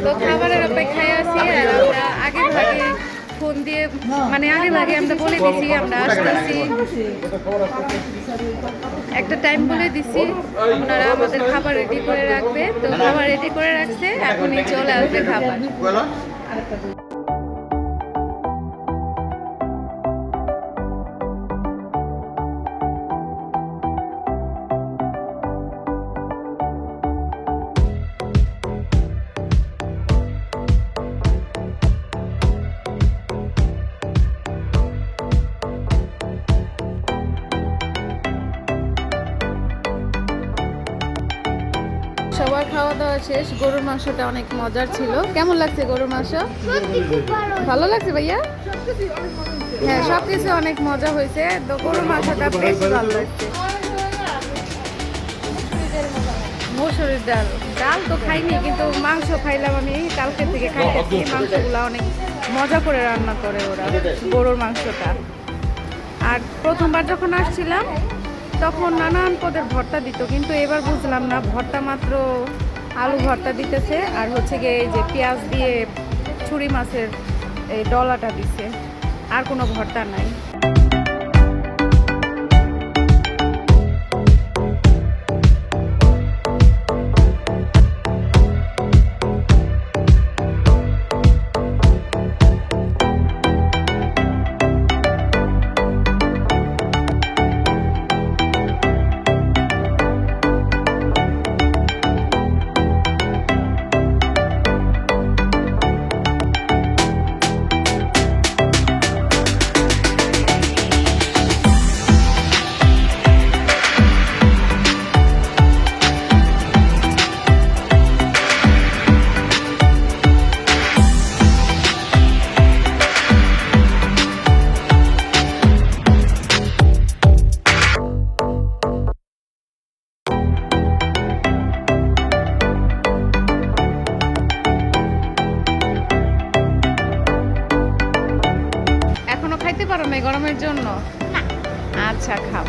তো খাবারের অপেক্ষায় আছি আর আমরা আগে ভাগে ফোন দিয়ে মানে আগে ভাগে আমরা বলে দিছি আমরা আসতেছি, একটা টাইম বলে দিছি, ওনারা আমাদের খাবার রেডি করে রাখবে। তো খাবার রেডি করে রাখছে, এখনই চলে আসবে খাবার। সবার খাওয়া দাওয়া শেষ। গরুর মাংসটা অনেক মজার ছিল। কেমন লাগছে গরুর মাংস? ভালো লাগছে ভাইয়া? হ্যাঁ, সবকিছু অনেক মজা হয়েছে। তো গরুর মাংসটা বেশ ভালো লাগছে। মসুরির ডাল ডাল তো খাইনি, কিন্তু মাংস খাইলাম আমি, কালকে থেকে খাইতেছি। মাংসগুলো অনেক মজা করে রান্না করে ওরা, গরুর মাংসটা। আর প্রথমবার যখন আসছিলাম তখন নানান পদের ভর্তা দিত, কিন্তু এবার বুঝলাম না, ভর্তা মাত্র আলু ভর্তা দিতেছে আর হচ্ছে গিয়ে এই যে পেঁয়াজ দিয়ে ছুরি মাছের এই ডলাটা দিছে, আর কোনো ভর্তা নাই। গরমের জন্য আচ্ছা খাও।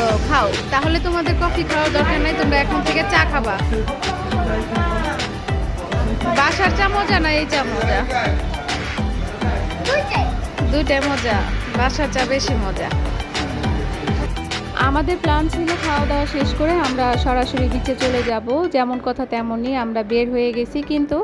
ও খাও, তাহলে তোমাদের কফি খাওয়ার দরকার নাই, তোমরা এখন থেকে চা খাবা। বাসার চা মজা না এই চা মজা? দুইটাই মজা, বাসার চা বেশি মজা। আমাদের প্ল্যান ছিল খাওয়া দাওয়া শেষ করে আমরা সরাসরি বিচে চলে যাব, যেমন কথা তেমনই আমরা বের হয়ে গেছি, কিন্তু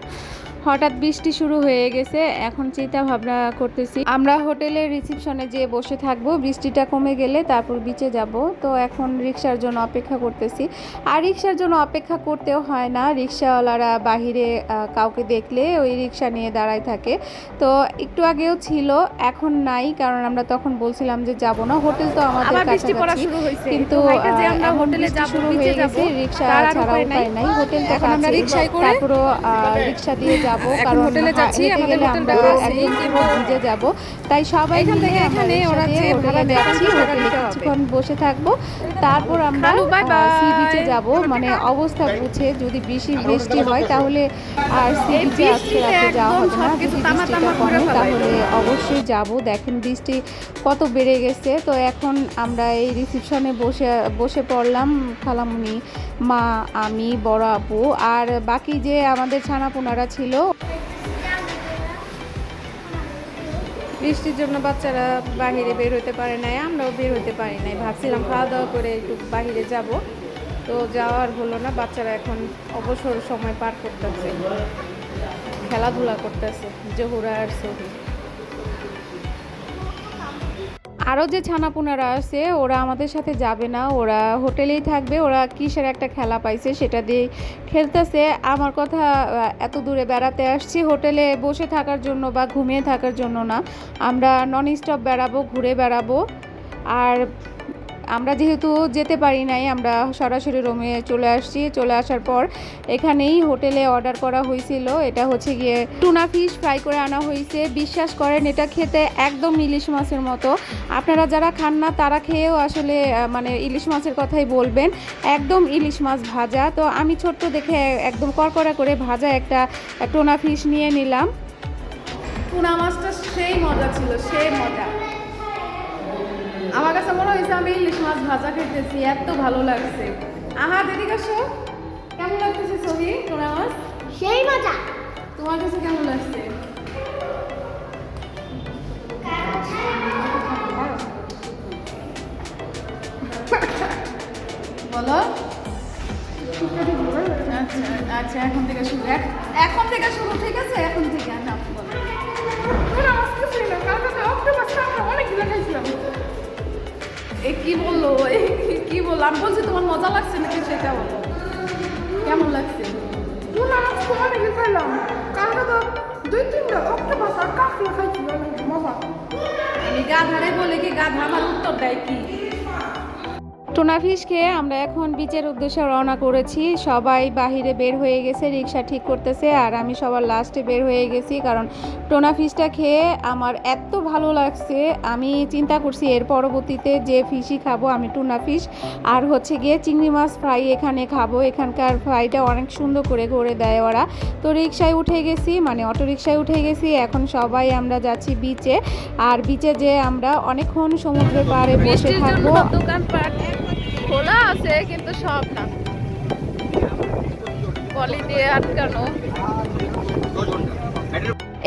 হঠাৎ বৃষ্টি শুরু হয়ে গেছে। এখন চিন্তা ভাবনা করতেছি আমরা হোটেলের রিসেপশনে যেয়ে বসে থাকবো, বৃষ্টিটা কমে গেলে তারপর বিচে যাব। তো এখন রিক্সার জন্য অপেক্ষা করতেছি, আর রিক্সার জন্য অপেক্ষা করতেও হয় না, রিক্সাওয়ালারা বাহিরে কাউকে দেখলে ওই রিক্সা নিয়ে দাঁড়ায় থাকে। তো একটু আগেও ছিল, এখন নাই, কারণ আমরা তখন বলছিলাম যে যাব না। হোটেল তো আমাদের কাছাকাছি, কিন্তু হোটেলে যাব শুরু হয়ে গেছে, রিক্সা ছাড়া উপায় নাই। হোটেল তো আমরা রিক্সায় করে তারপরও রিক্সা দিয়ে যাব, কারণ হোটেলে যাচ্ছি, আমাদের আমরা একদম ভিজে যাব। তাই সবাই মিলে এখানে ওরা যে ভাড়া যাচ্ছি, হোটেলে কিছুক্ষণ বসে থাকবো, তারপর আমরা সি বিচে যাব। মানে অবস্থা বুঝে, যদি বৃষ্টি হয় তাহলে আর সি বিচে আজকে রাতে যাওয়া হবে না, যদি বৃষ্টিটা কমে তাহলে অবশ্যই যাব। দেখেন বৃষ্টি কত বেড়ে গেছে। তো এখন আমরা এই রিসেপশনে বসে পড়লাম, খালামুনি, মা, আমি, বড় আপু আর বাকি যে আমাদের ছানাপোনারা ছিল। বৃষ্টির জন্য বাচ্চারা বাহিরে বের হতে পারে নাই, আমরাও বের হতে পারি নাই। ভাবছিলাম খাওয়া দাওয়া করে একটু বাহিরে যাব, তো যাওয়ার হলো না। বাচ্চারা এখন অবসর সময় পার করতেছে, খেলাধুলা করতেছে, জহুরা আর সহি। আরও যে ছানাপুনারা আছে ওরা আমাদের সাথে যাবে না, ওরা হোটেলেই থাকবে। ওরা কিসের একটা খেলা পাইছে সেটা দিয়ে খেলতেছে। আমার কথা, এত দূরে বেড়াতে আসছি, হোটেলে বসে থাকার জন্য বা ঘুমিয়ে থাকার জন্য না, আমরা নন স্টপ বেড়াবো, ঘুরে বেড়াবো। আর আমরা যেহেতু যেতে পারি নাই, আমরা সরাসরি রুমে চলে আসছি। চলে আসার পর এখানেই হোটেলে অর্ডার করা হয়েছিল, এটা হচ্ছে গিয়ে টুনা ফিশ ফ্রাই করে আনা হয়েছে। বিশ্বাস করেন এটা খেতে একদম ইলিশ মাছের মতো। আপনারা যারা খান না তারা খেয়েও আসলে মানে ইলিশ মাছের কথাই বলবেন, একদম ইলিশ মাছ ভাজা। তো আমি ছোট্ট দেখে একদম কড়কড়া করে ভাজা একটা টুনা ফিশ নিয়ে নিলাম। টুনা মাছটা সেই মজা ছিল, সেই মজা। আমার কাছে মনে হয়েছে আমি ইলিশ মাছ ভাজা খেতেছি, এত ভালো লাগছে। আহা দিদি কাছে কেমন লাগতেছে ছবি তোরা মাছ? সেই মজা। তোমার কাছে কেমন লাগছে? বলো। আচ্ছা আচ্ছা, এখন থেকে শুরু, এখন থেকে শুরু, ঠিক আছে? এখন থেকে না কি বললো, কি বললো? আমি বলছি তোমার মজা লাগছে নাকি সেটা বলো, কেমন লাগছে? আমি গাধারে বলে কি গাধা আমার উত্তর দেয় কি? টুনা ফিশ খেয়ে আমরা এখন বিচের উদ্দেশ্যে রওনা করেছি। সবাই বাহিরে বের হয়ে গেছে, রিক্সা ঠিক করতেছে, আর আমি সবার লাস্টে বের হয়ে গেছি, কারণ টুনা ফিশটা খেয়ে আমার এত ভালো লাগছে। আমি চিন্তা করছি এর পরবর্তীতে যে ফিশই খাবো আমি টুনা ফিশ আর হচ্ছে গিয়ে চিংড়ি মাছ ফ্রাই এখানে খাবো। এখানকার ফ্রাইটা অনেক সুন্দর করে দেয় ওরা। তো রিক্সায় উঠে গেছি, মানে অটো রিক্সায় উঠে গেছি। এখন সবাই আমরা যাচ্ছি বিচে, আর বিচে যে আমরা অনেকক্ষণ সমুদ্রের পাড়ে বসে থাকবো। দোকানপাট খোলা আছে কিন্তু সব না, পলি দিয়ে আটকানো।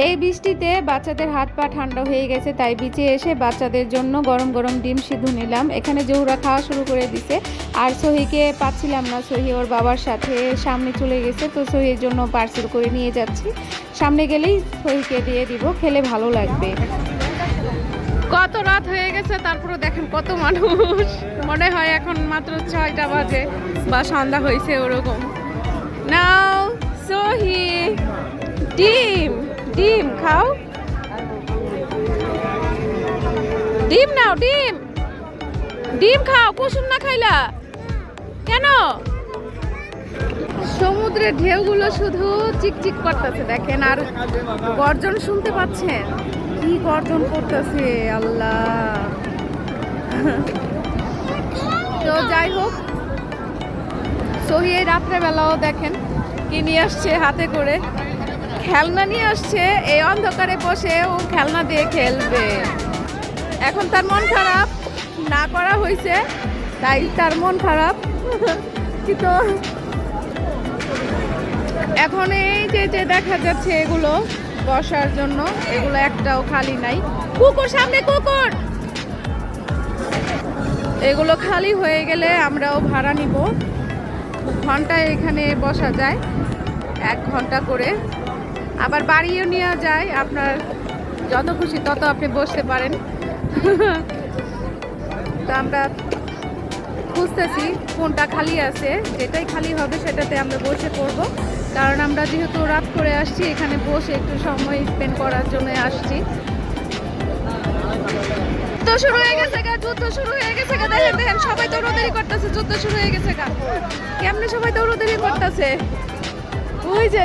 এই বৃষ্টিতে বাচ্চাদের হাত পা ঠান্ডা হয়ে গেছে, তাই বিচে এসে বাচ্চাদের জন্য গরম গরম ডিম সিদ্ধ নিলাম। এখানে জহুরা খাওয়া শুরু করে দিছে, আর সহিকে পাচ্ছিলাম না। সহি ওর বাবার সাথে সামনে চলে গেছে, তো সহির জন্য পার্সেল করে নিয়ে যাচ্ছি। সামনে গেলেই সহিকে দিয়ে দিব, খেলে ভালো লাগবে। কত রাত হয়ে গেছে, তারপরে দেখেন কত মানুষ। মনে হয় এখন মাত্র 6টা বাজে বা সন্ধ্যা হয়েছে ওরকম। নাও সহি ডিম, ডিম খাও, ডিম নাও, ডিম, ডিম খাও। কুসুম না খাইলা কেন? সমুদ্রের ঢেউগুলো শুধু চিকচিক করতেছে দেখেন, আর গর্জন শুনতে পাচ্ছেন? কি গর্জন করতেছে আল্লাহ। তো যাই হোক, সহি এই রাত্রেবেলাও দেখেন কি নিয়ে আসছে হাতে করে, খেলনা নিয়ে আসছে। এই অন্ধকারে বসে ও খেলনা দিয়ে খেলবে। এখন তার মন খারাপ, না করা হয়েছে তাই তার মন খারাপ। কিন্তু এখন এই যে দেখা যাচ্ছে এগুলো বসার জন্য, এগুলো একটাও খালি নাই। কুকুর সামনে, কুকুর। এগুলো খালি হয়ে গেলে আমরাও ভাড়া নিব। ঘন্টায় এখানে বসা যায় 1 ঘন্টা করে, আবার বাড়িও নেওয়া যায়। আপনার যত খুশি তত আপনি বসতে পারেন। তো আমরা খুঁজতেছি কোনটা খালি আছে, যেটাই খালি হবে সেটাতে আমরা বসে পড়বো। কারণ আমরা যেহেতু রাত করে আসছি, এখানে বসে একটু সময় স্পেন্ড করার জন্য আসছি। যুদ্ধ শুরু হয়ে গেছে গা, যুদ্ধ শুরু হয়ে গেছে গা। দেখেন দেখেন সবাই দৌড়াদৌড়ি করতেছে, যুদ্ধ শুরু হয়ে গেছে গা। কেমনে সবাই দৌড়াদৌড়ি করতেছে, ওই যে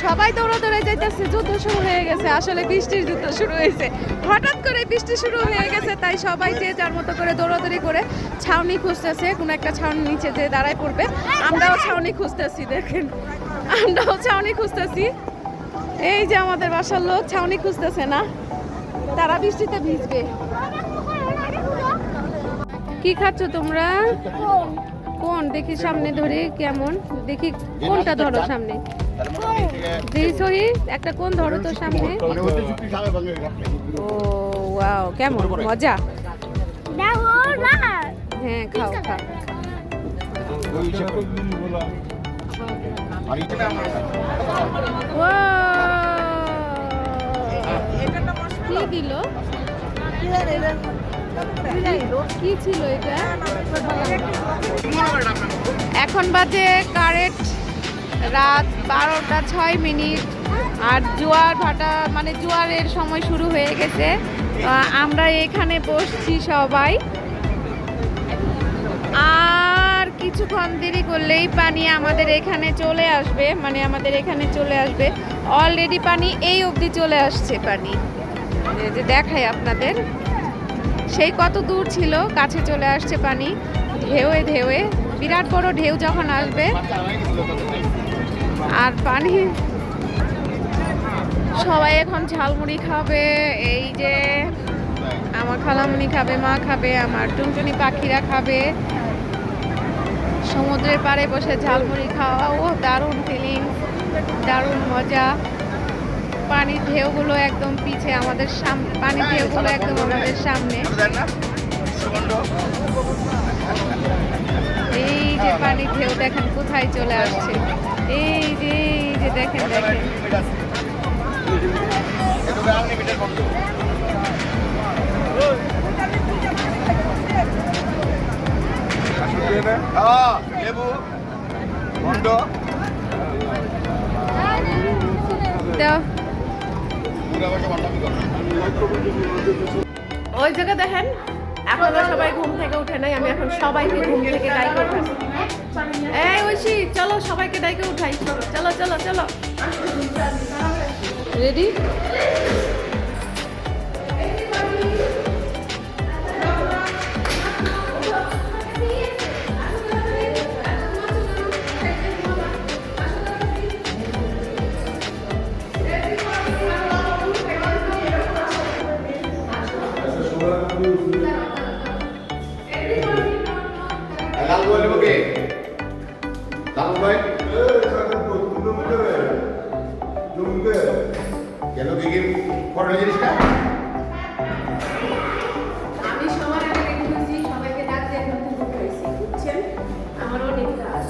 সবাই দৌড়াদৌড়ে যাইতেছে, যুদ্ধ শুরু হয়ে গেছে। আসলে বৃষ্টির যুদ্ধ শুরু হয়েছে, হঠাৎ করে বৃষ্টি শুরু হয়ে গেছে, তাই সবাই যে যার মতো করে দৌড়াদৌড়ি করে ছাউনি খুঁজতেছে, কোনো একটা ছাউনির নিচে যে দাঁড়ায় পড়বে। আমরাও ছাউনি খুঁজতেছি, দেখেন আমরাও ছাউনি খুঁজতেছি। এই যে আমাদের বাসার লোক ছাউনি খুঁজতেছে না, তারা বৃষ্টিতে ভিজবে। কি খাচ্ছ তোমরা? কোন দেখি সামনে ধরে, কেমন দেখি, কোনটা ধরো সামনে? সহি একটা কোন ধরো তো সামনে। ও ওয়াও, কেমন মজা? হ্যাঁ খাও খাও। কি দিল? কি ছিল এটা? এখন বাজে কারেক্ট রাত 12টা 6 মিনিট, আর জোয়ার ভাটা মানে জোয়ারের সময় শুরু হয়ে গেছে। আমরা এখানে বসছি সবাই, আর কিছুক্ষণ দেরি করলেই পানি আমাদের এখানে চলে আসবে, মানে আমাদের এখানে চলে আসবে। অলরেডি পানি এই অবধি চলে আসছে। পানি যে দেখাই আপনাদের, সেই কত দূর ছিল, কাছে চলে আসছে পানি। ঢেউয়ে ঢেউয়ে, বিরাট বড় ঢেউ যখন আসবে আর পানি, সবাই এখন ঝালমুড়ি খাবে। এই যে আমার খালামণি খাবে, মা খাবে, আমার টুনটুনি পাখিরা খাবে। সমুদ্রের পাড়ে বসে ঝালমুড়ি খাওয়া, ও দারুণ ফিলিং, দারুণ মজা। পানির ঢেউগুলো একদম পিছে আমাদের সামনে, পানির ঢেউগুলো একদম আমাদের সামনে। এই যে পানির ঢেউ দেখেন কোথায় চলে আসছে, এই যে দেখেন দেখেন। ওই জায়গা দেখেন, এখনো সবাই ঘুম থেকে উঠে নাই। আমি এখন সবাইকে ঘুম থেকে ডাইকে উঠাই। এই ঐশী, চলো সবাইকে ডাইকে উঠাই। চলো চলো চলো, রেডি? আমি সবার আগে রেখে দিয়েছি, সবাইকে ডাক দিয়ে এখন থেকে উঠাইছি, বুঝছেন? আমার অনেক কাজ।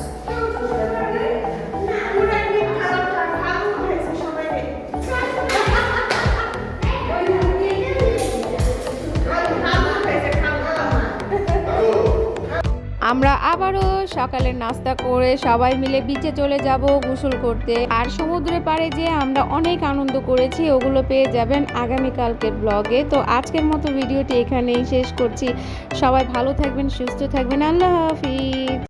আমরা আবারও সকালের নাস্তা করে সবাই মিলে বিচে চলে যাব গোসল করতে। আর সমুদ্রের পাড়ে যে আমরা অনেক আনন্দ করেছি, ওগুলো পেয়ে যাবেন আগামীকালকের ব্লগে। তো আজকের মতো ভিডিওটি এখানেই শেষ করছি। সবাই ভালো থাকবেন, সুস্থ থাকবেন। আল্লাহ হাফিজ।